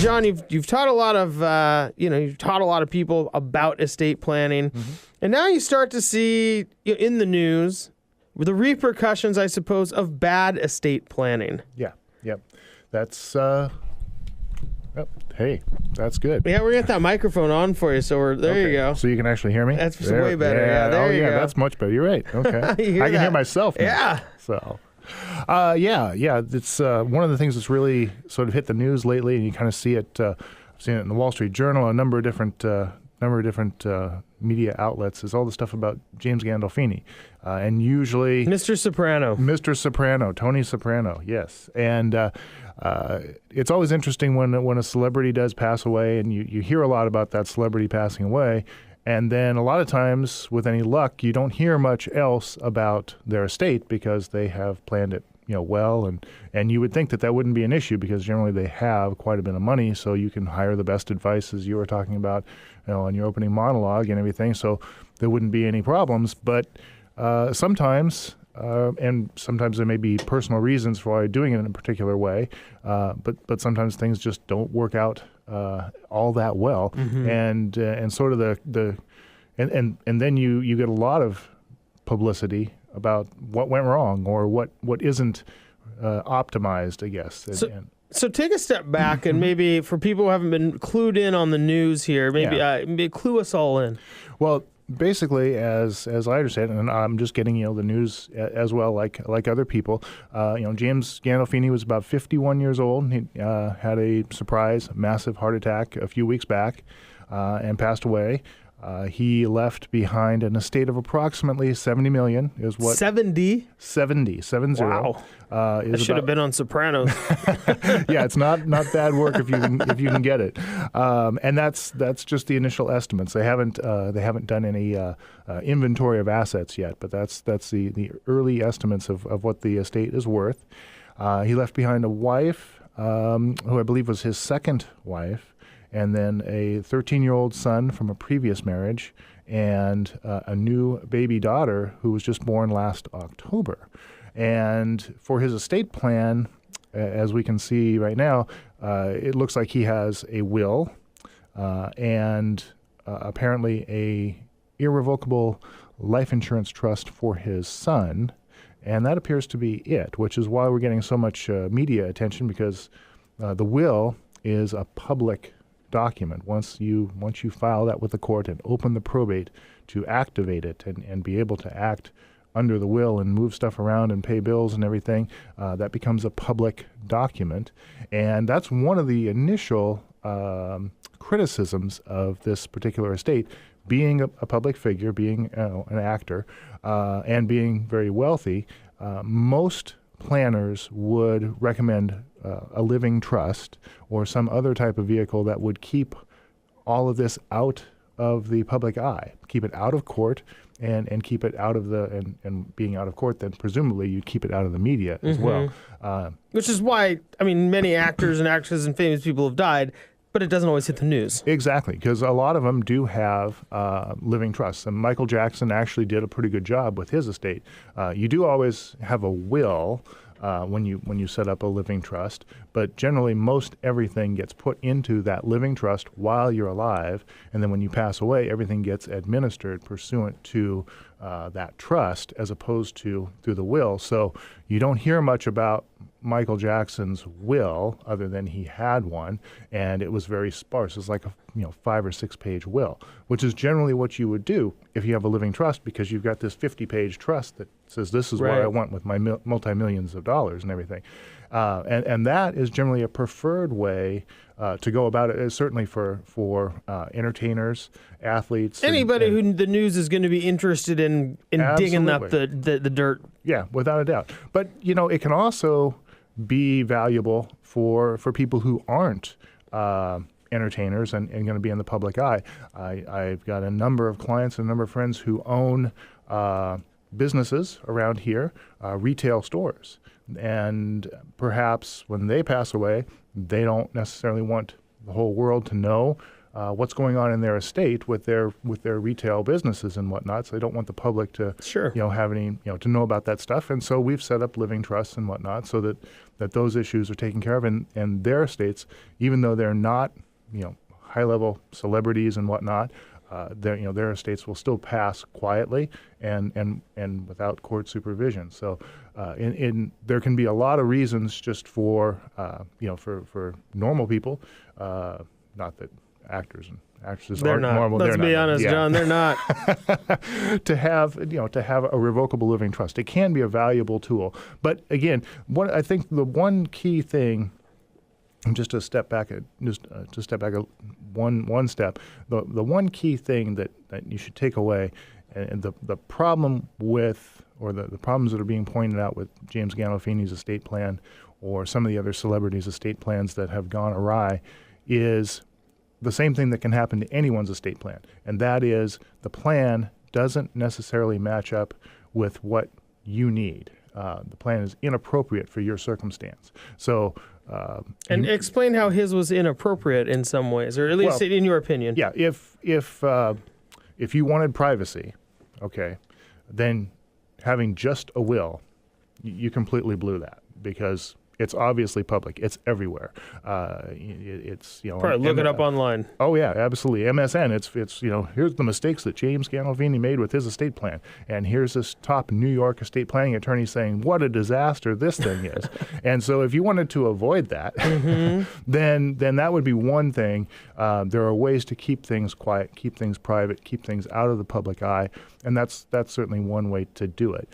John, you've taught a lot of you've taught a lot of people about estate planning, and now you start to see in the news the repercussions, I suppose, of bad estate planning. Yeah. Yep. That's hey, that's good. Yeah, we're gonna get that microphone on for you, so you go. So you can actually hear me? That's way better. Yeah, there you go. That's much better. You're right. Okay. I can hear myself now. Yeah. So, yeah. It's one of the things that's really sort of hit the news lately, and you kind of see it. I've seen it in the Wall Street Journal, a number of different media outlets. Is all the stuff about James Gandolfini, and usually Mr. Soprano, Tony Soprano. Yes, and it's always interesting when a celebrity does pass away, and you hear a lot about that celebrity passing away. And then a lot of times, with any luck, you don't hear much else about their estate because they have planned it, well. And you would think that wouldn't be an issue because generally they have quite a bit of money, so you can hire the best advice, as you were talking about, in your opening monologue and everything. So there wouldn't be any problems. But sometimes, and sometimes there may be personal reasons for why you're doing it in a particular way, but sometimes things just don't work out all that well, and sort of and then you get a lot of publicity about what went wrong or what isn't optimized, I guess. So take a step back and maybe for people who haven't been clued in on the news here, maybe clue us all in. Well, basically, as I understand it, and I'm just getting the news as well, like other people. James Gandolfini was about 51 years old. He had a surprise, massive heart attack a few weeks back, and passed away. He left behind an estate of approximately $70 million. Is what 70? 70. Wow. I should have been on Sopranos. Yeah, it's not bad work if you can get it. And that's just the initial estimates. They haven't done any inventory of assets yet, but that's the early estimates of what the estate is worth. He left behind a wife, who I believe was his second wife, and then a 13-year-old son from a previous marriage, and a new baby daughter who was just born last October. And for his estate plan, as we can see right now, it looks like he has a will and apparently a irrevocable life insurance trust for his son. And that appears to be it, which is why we're getting so much media attention, because the will is a public document. Once you file that with the court and open the probate to activate it and be able to act under the will and move stuff around and pay bills and everything, that becomes a public document. And that's one of the initial criticisms of this particular estate, being a public figure, being an actor, and being very wealthy. Most planners would recommend a living trust or some other type of vehicle that would keep all of this out of the public eye, keep it out of court, and keep it out of and being out of court, then presumably you'd keep it out of the media as well. Which is why, many actors and actresses and famous people have died, but it doesn't always hit the news. Exactly, because a lot of them do have living trusts. And Michael Jackson actually did a pretty good job with his estate. You do always have a will when you set up a living trust, but generally most everything gets put into that living trust while you're alive, and then when you pass away, everything gets administered pursuant to that trust as opposed to through the will. So you don't hear much about Michael Jackson's will other than he had one, and it was very sparse. It's like a 5 or 6 page will, which is generally what you would do if you have a living trust, because you've got this 50-page trust that says this is what I want with my multi-millions of dollars and everything. And that is generally a preferred way to go about it, certainly for entertainers, athletes. Anybody who the news is going to be interested in digging up the dirt. Yeah, without a doubt. But, it can also be valuable for people who aren't entertainers and going to be in the public eye. I've got a number of clients and a number of friends who own businesses around here, retail stores. And perhaps when they pass away, they don't necessarily want the whole world to know what's going on in their estate with their retail businesses and whatnot. So they don't want the public to Sure. have any to know about that stuff. And so we've set up living trusts and whatnot so that those issues are taken care of. And their estates, even though they're not high level celebrities and whatnot, their estates will still pass quietly and without court supervision. So there can be a lot of reasons just for for normal people, not that actors and actresses They're aren't not. normal. Let's they're be not, honest, yeah. John. They're not. to have a revocable living trust. It can be a valuable tool. But again, I think the one key thing, just to step back one step, the one key thing that you should take away, and the problem with, or the problems that are being pointed out with James Gandolfini's estate plan or some of the other celebrities' estate plans that have gone awry, is the same thing that can happen to anyone's estate plan, and that is the plan doesn't necessarily match up with what you need. The plan is inappropriate for your circumstance. So, And explain how his was inappropriate in some ways, or at least in your opinion. Yeah, if you wanted privacy, okay, then having just a will, you completely blew that, because it's obviously public. It's everywhere. It's Probably look it up online. Oh yeah, absolutely. MSN. It's here's the mistakes that James Gandolfini made with his estate plan, and here's this top New York estate planning attorney saying what a disaster this thing is. And so if you wanted to avoid that, then that would be one thing. There are ways to keep things quiet, keep things private, keep things out of the public eye, and that's certainly one way to do it.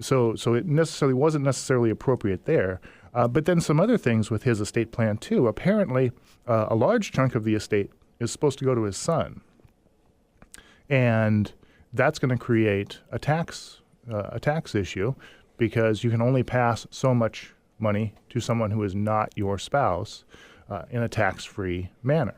So it wasn't necessarily appropriate there. But then some other things with his estate plan too. Apparently, a large chunk of the estate is supposed to go to his son, and that's going to create a tax issue, because you can only pass so much money to someone who is not your spouse in a tax-free manner.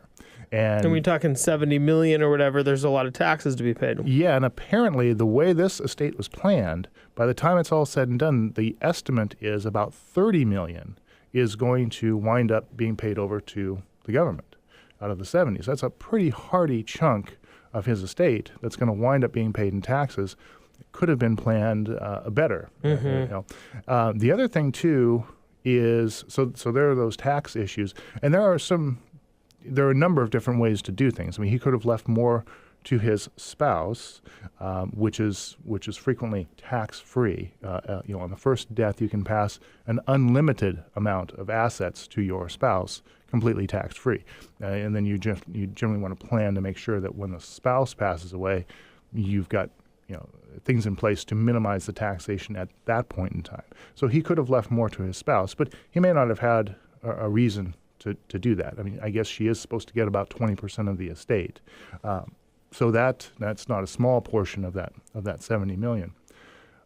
And we're talking $70 million or whatever. There's a lot of taxes to be paid. Yeah, and apparently the way this estate was planned, by the time it's all said and done, the estimate is about $30 million is going to wind up being paid over to the government out of the 70s. That's a pretty hearty chunk of his estate that's going to wind up being paid in taxes. It could have been planned better. Mm-hmm. The other thing too is so there are those tax issues, and there are a number of different ways to do things. I mean, he could have left more to his spouse, which is frequently tax-free. On the first death, you can pass an unlimited amount of assets to your spouse, completely tax-free. And then you generally want to plan to make sure that when the spouse passes away, you've got things in place to minimize the taxation at that point in time. So he could have left more to his spouse, but he may not have had a reason to do that. I mean, I guess she is supposed to get about 20% of the estate. So that's not a small portion of that $70 million.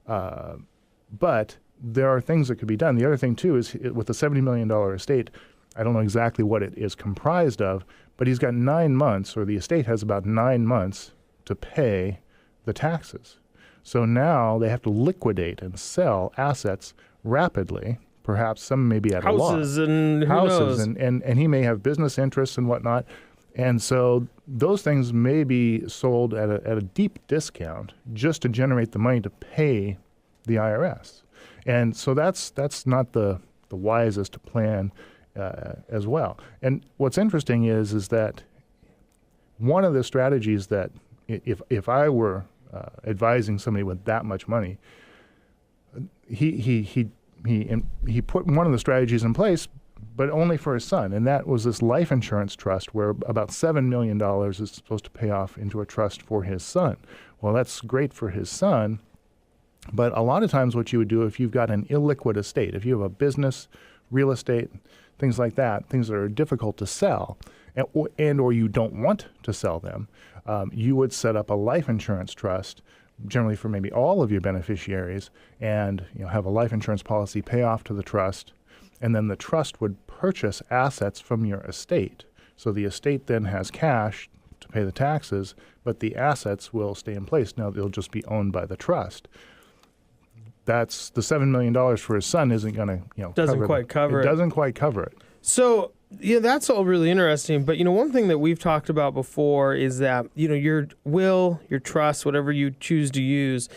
But there are things that could be done. The other thing too is with the $70 million estate, I don't know exactly what it is comprised of, but he's got 9 months, or the estate has about 9 months to pay the taxes. So now they have to liquidate and sell assets rapidly. Perhaps some may be at a loss. Houses and who knows? And he may have business interests and whatnot. And so those things may be sold at a deep discount just to generate the money to pay the IRS. And so that's not the wisest plan as well. And what's interesting is that one of the strategies that if I were advising somebody with that much money, he put one of the strategies in place, but only for his son, and that was this life insurance trust where about $7 million is supposed to pay off into a trust for his son. Well, that's great for his son, but a lot of times what you would do if you've got an illiquid estate, if you have a business, real estate, things like that, things that are difficult to sell, or you don't want to sell them, you would set up a life insurance trust, generally for maybe all of your beneficiaries, and have a life insurance policy pay off to the trust, and then the trust would purchase assets from your estate. So the estate then has cash to pay the taxes, but the assets will stay in place. Now they'll just be owned by the trust. That's the $7 million for his son isn't going to doesn't quite cover it. It doesn't quite cover it. So Yeah, that's all really interesting. But, one thing that we've talked about before is that, your will, your trust, whatever you choose to use,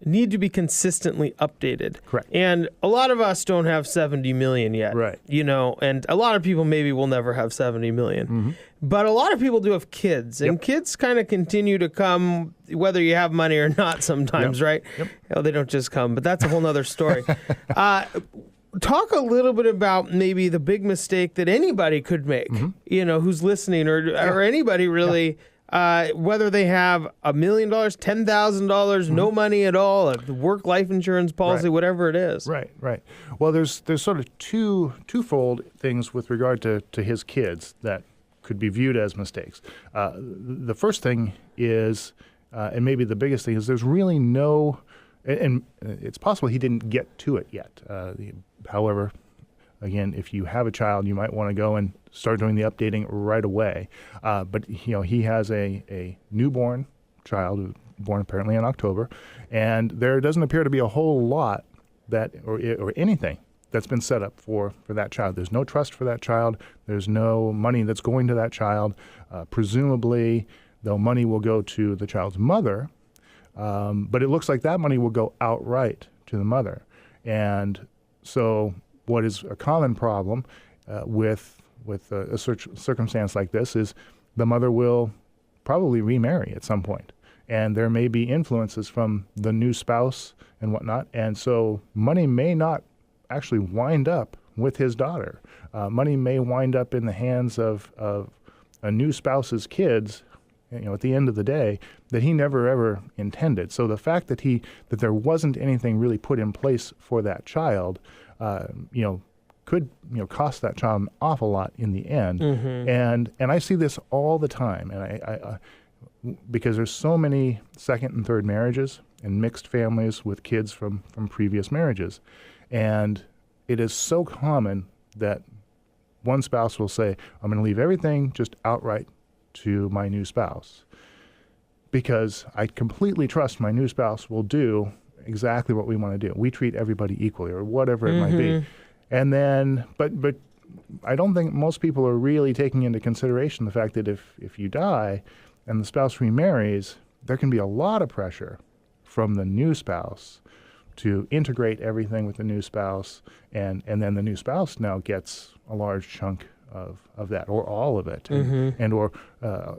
need to be consistently updated. Correct. And a lot of us don't have 70 million yet. Right. And a lot of people maybe will never have 70 million. But a lot of people do have kids, and kids kind of continue to come whether you have money or not sometimes, right? They don't just come, but that's a whole nother story. Talk a little bit about maybe the big mistake that anybody could make, who's listening, or anybody really, whether they have $1 million, $10,000, no money at all, a work life insurance policy, whatever it is. Right. Well, there's sort of twofold things with regard to his kids that could be viewed as mistakes. The first thing is, and maybe the biggest thing is, there's really no, and it's possible he didn't get to it yet. However, again, if you have a child, you might want to go and start doing the updating right away. But he has a newborn child who was born apparently in October, and there doesn't appear to be a whole lot or anything that's been set up for that child. There's no trust for that child. There's no money that's going to that child. Presumably, the money will go to the child's mother, but it looks like that money will go outright to the mother. And so what is a common problem with a circumstance like this is the mother will probably remarry at some point. And there may be influences from the new spouse and whatnot. And so money may not actually wind up with his daughter. Money may wind up in the hands of a new spouse's kids, at the end of the day, that he never ever intended. So the fact that there wasn't anything really put in place for that child, could cost that child an awful lot in the end. And I see this all the time, and I because there's so many second and third marriages and mixed families with kids from previous marriages, and it is so common that one spouse will say, "I'm going to leave everything just outright to my new spouse because I completely trust my new spouse will do exactly what we want to do. We treat everybody equally," or whatever it might be. And then, but I don't think most people are really taking into consideration the fact that if you die and the spouse remarries, there can be a lot of pressure from the new spouse to integrate everything with the new spouse, and then the new spouse now gets a large chunk of that, or all of it, and or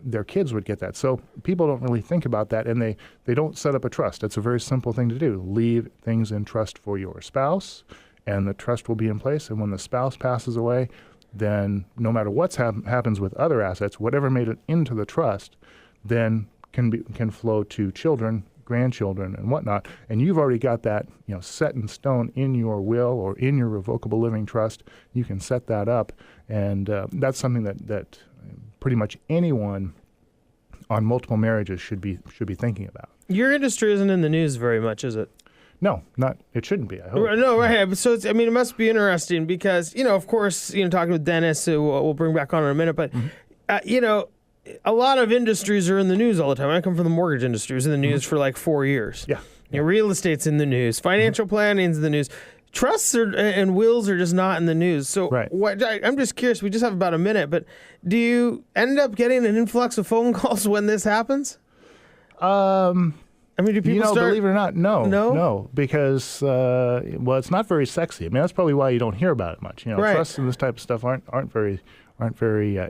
their kids would get that. So people don't really think about that, and they don't set up a trust. It's a very simple thing to do. Leave things in trust for your spouse, and the trust will be in place. And when the spouse passes away, then no matter what happens with other assets, whatever made it into the trust, then can flow to children, grandchildren, and whatnot. And you've already got that set in stone in your will or in your revocable living trust. You can set that up, and that's something that pretty much anyone on multiple marriages should be thinking about. Your industry isn't in the news very much, is it? No, it shouldn't be, I hope. No, right. So it must be interesting because, of course, talking with Dennis, who we'll bring back on in a minute, but, a lot of industries are in the news all the time. I come from the mortgage industry. It was in the news for like 4 years. Yeah. Real estate's in the news. Financial planning's in the news. Trusts and wills are just not in the news. So I'm just curious. We just have about a minute, but do you end up getting an influx of phone calls when this happens? Do people start? Believe it or not, no, because it's not very sexy. I mean, that's probably why you don't hear about it much. Trusts and this type of stuff aren't very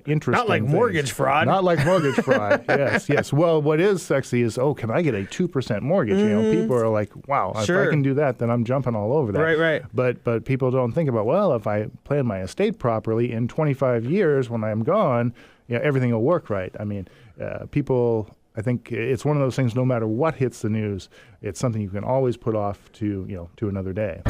interesting. Not like mortgage fraud. Not like mortgage fraud. Yes. Well, what is sexy is, can I get a 2% mortgage? People are like, wow, if I can do that, then I'm jumping all over that. Right. But people don't think about, well, if I plan my estate properly, in 25 years when I'm gone, everything will work right. I mean, people. I think it's one of those things, no matter what hits the news, it's something you can always put off to another day.